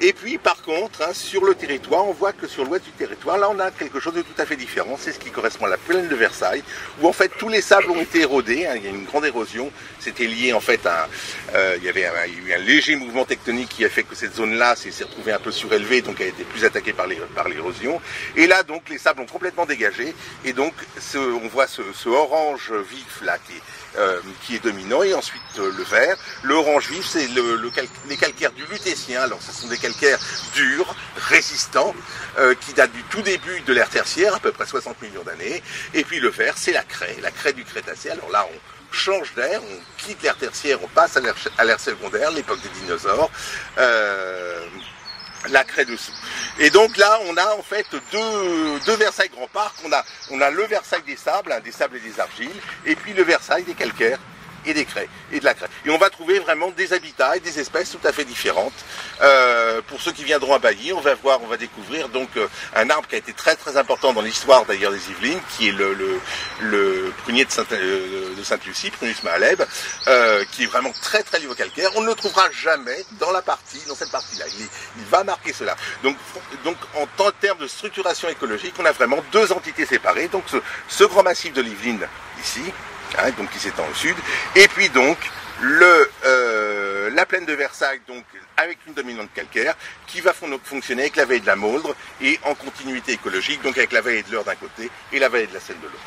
Et puis par contre, hein, sur le territoire, on voit que sur l'ouest du territoire, là on a quelque chose de tout à fait différent. C'est ce qui correspond à la plaine de Versailles, où en fait tous les sables ont été érodés, hein, il y a une grande érosion. C'était lié en fait à... il y a eu un léger mouvement tectonique qui a fait que cette zone-là s'est retrouvée un peu surélevée, donc elle a été plus attaquée par l'érosion. Et là donc les sables ont complètement dégagé, et donc on voit ce orange vif là qui est dominant, et ensuite le vert. Le orange vif, c'est les calcaires du Lutétien. Alors ce sont des calcaires durs, résistants, qui datent du tout début de l'ère tertiaire, à peu près 60 millions d'années. Et puis le vert, c'est la craie du Crétacé. Alors là, on change d'ère, on quitte l'ère tertiaire, on passe à l'ère secondaire, l'époque des dinosaures. La craie dessous. Et donc là, on a en fait deux Versailles Grand Parc. On a le Versailles des sables, hein, des sables et des argiles, et puis le Versailles des calcaires et des craies, et de la craie. Et on va trouver vraiment des habitats et des espèces tout à fait différentes. Pour ceux qui viendront à Bailly, on va découvrir donc un arbre qui a été très très important dans l'histoire d'ailleurs des Yvelines, qui est le prunier de Sainte-Lucie, Prunus mahaleb, qui est vraiment très très livo-calcaire. On ne le trouvera jamais dans cette partie-là. Il va marquer cela. Donc en termes de structuration écologique, on a vraiment deux entités séparées. Donc ce grand massif de l'Yveline ici, hein, donc qui s'étend au sud, et puis donc la plaine de Versailles, donc avec une dominante calcaire, qui va fonctionner avec la vallée de la Mauldre et en continuité écologique, donc avec la vallée de l'Eure d'un côté et la vallée de la Seine de l'autre.